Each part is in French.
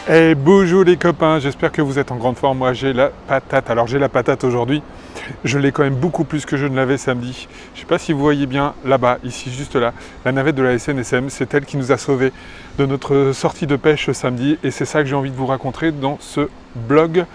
Et bonjour les copains, j'espère que vous êtes en grande forme. Moi j'ai la patate. Alors j'ai la patate aujourd'hui, je l'ai quand même beaucoup plus que je ne l'avais samedi. Je ne sais pas si vous voyez bien là-bas, ici juste là, la navette de la SNSM, c'est elle qui nous a sauvés de notre sortie de pêche samedi. Et c'est ça que j'ai envie de vous raconter dans ce blog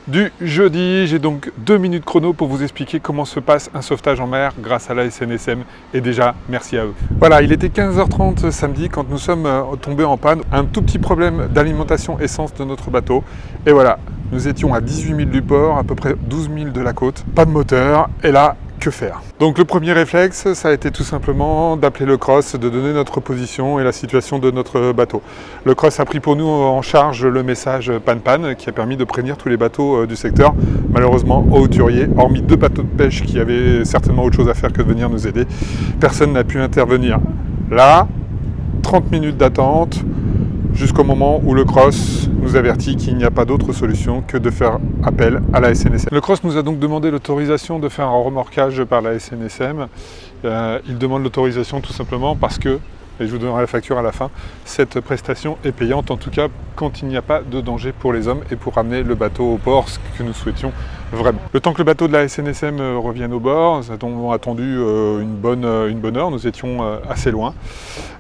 du jeudi. J'ai donc 2 minutes chrono pour vous expliquer comment se passe un sauvetage en mer grâce à la SNSM. Et déjà, merci à eux. Voilà, il était 15h30 samedi quand nous sommes tombés en panne. Un tout petit problème d'alimentation essence de notre bateau. Et voilà, nous étions à 18 000 du port, à peu près 12 000 de la côte. Pas de moteur. Et là, que faire? Donc le premier réflexe, ça a été tout simplement d'appeler le CROSS, de donner notre position et la situation de notre bateau. Le CROSS a pris pour nous en charge le message panne qui a permis de prévenir tous les bateaux du secteur. Malheureusement, au hauturier, hormis 2 bateaux de pêche qui avaient certainement autre chose à faire que de venir nous aider, personne n'a pu intervenir. Là, 30 minutes d'attente jusqu'au moment où le CROSS nous avertit qu'il n'y a pas d'autre solution que de faire appel à la SNSM. Le CROSS nous a donc demandé l'autorisation de faire un remorquage par la SNSM. Il demande l'autorisation tout simplement parce que, et je vous donnerai la facture à la fin, cette prestation est payante, en tout cas quand il n'y a pas de danger pour les hommes et pour ramener le bateau au port, ce que nous souhaitions vraiment. Le temps que le bateau de la SNSM revienne au bord, nous avons attendu une bonne heure, nous étions assez loin,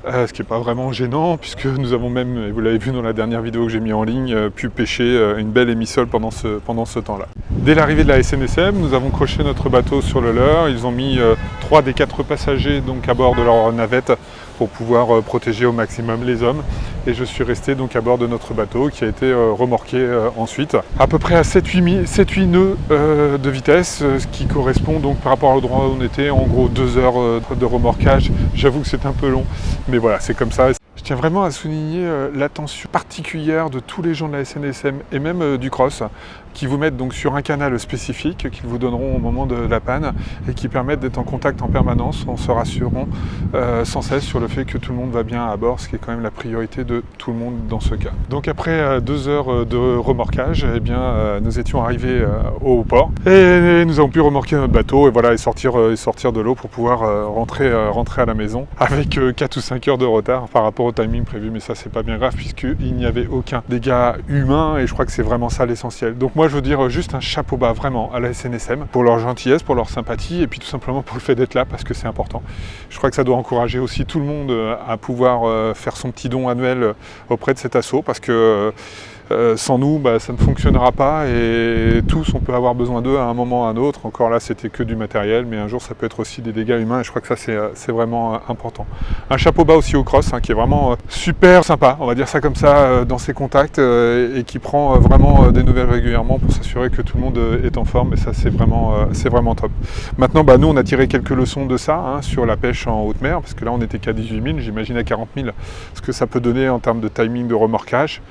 ce qui n'est pas vraiment gênant puisque nous avons même, et vous l'avez vu dans la dernière vidéo que j'ai mis en ligne, pu pêcher une belle émissole pendant ce temps-là. Dès l'arrivée de la SNSM, nous avons croché notre bateau sur le leur, ils ont mis 3 des 4 passagers donc à bord de leur navette pour pouvoir protéger au maximum les hommes. Et je suis resté donc à bord de notre bateau qui a été remorqué ensuite. À peu près à 7-8 nœuds de vitesse, ce qui correspond donc par rapport à l'endroit où on était, en gros 2 heures de remorquage. J'avoue que c'est un peu long, mais voilà, c'est comme ça. Je tiens vraiment à souligner l'attention particulière de tous les gens de la SNSM et même du CROSS qui vous mettent donc sur un canal spécifique qu'ils vous donneront au moment de la panne et qui permettent d'être en contact en permanence en se rassurant sans cesse sur le fait que tout le monde va bien à bord, ce qui est quand même la priorité de tout le monde dans ce cas. Donc après 2 heures de remorquage, eh bien, nous étions arrivés au port et nous avons pu remorquer notre bateau et voilà, et sortir de l'eau pour pouvoir rentrer à la maison avec 4 ou 5 heures de retard par rapport au timing prévu, mais ça c'est pas bien grave puisqu'il n'y avait aucun dégât humain et je crois que c'est vraiment ça l'essentiel. Donc moi je veux dire juste un chapeau bas vraiment à la SNSM pour leur gentillesse, pour leur sympathie et puis tout simplement pour le fait d'être là parce que c'est important. Je crois que ça doit encourager aussi tout le monde à pouvoir faire son petit don annuel auprès de cet asso parce que sans nous, ça ne fonctionnera pas et tous, on peut avoir besoin d'eux à un moment ou à un autre. Encore là, c'était que du matériel, mais un jour, ça peut être aussi des dégâts humains et je crois que ça, c'est vraiment important. Un chapeau bas aussi au CROSS, qui est vraiment super sympa, on va dire ça comme ça, dans ses contacts et qui prend vraiment des nouvelles régulièrement pour s'assurer que tout le monde est en forme et ça, c'est vraiment top. Maintenant, nous, on a tiré quelques leçons de ça sur la pêche en haute mer, parce que là, on n'était qu'à 18 000, j'imagine à 40 000, ce que ça peut donner en termes de timing de remorquage.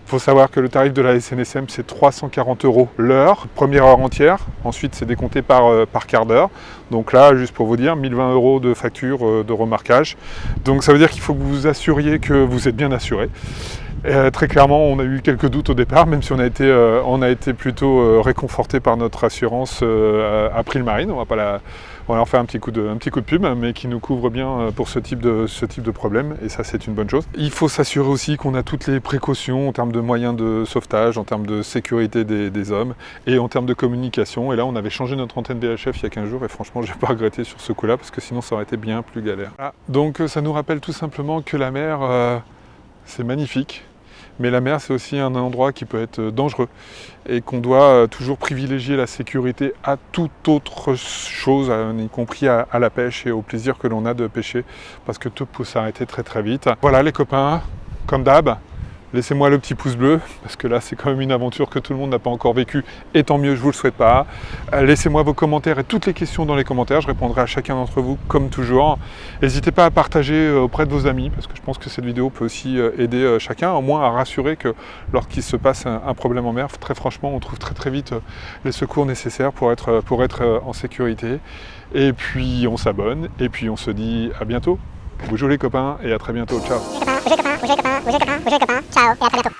Il faut savoir que le tarif de la SNSM, c'est 340 € l'heure, première heure entière. Ensuite, c'est décompté par quart d'heure. Donc là, juste pour vous dire, 1020 € de facture de remorquage. Donc ça veut dire qu'il faut que vous vous assuriez que vous êtes bien assuré. Très clairement, on a eu quelques doutes au départ, même si on a été plutôt réconforté par notre assurance April Marine. On va leur faire un petit coup de pub, mais qui nous couvre bien pour ce type de problème, et ça c'est une bonne chose. Il faut s'assurer aussi qu'on a toutes les précautions en termes de moyens de sauvetage, en termes de sécurité des hommes, et en termes de communication. Et là, on avait changé notre antenne VHF il y a 15 jours, et franchement, je n'ai pas regretté sur ce coup-là, parce que sinon ça aurait été bien plus galère. Voilà. Donc ça nous rappelle tout simplement que la mer, c'est magnifique. Mais la mer, c'est aussi un endroit qui peut être dangereux et qu'on doit toujours privilégier la sécurité à toute autre chose, y compris à la pêche et au plaisir que l'on a de pêcher, parce que tout peut s'arrêter très très vite. Voilà les copains, comme d'hab, laissez-moi le petit pouce bleu, parce que là c'est quand même une aventure que tout le monde n'a pas encore vécue, et tant mieux, je vous le souhaite pas. Laissez-moi vos commentaires et toutes les questions dans les commentaires, je répondrai à chacun d'entre vous comme toujours. N'hésitez pas à partager auprès de vos amis, parce que je pense que cette vidéo peut aussi aider chacun, au moins à rassurer que lorsqu'il se passe un problème en mer, très franchement, on trouve très très vite les secours nécessaires pour être en sécurité. Et puis on s'abonne, et puis on se dit à bientôt. Bonjour les copains, et à très bientôt, ciao. Bonjour les copains, ciao, et à très bientôt.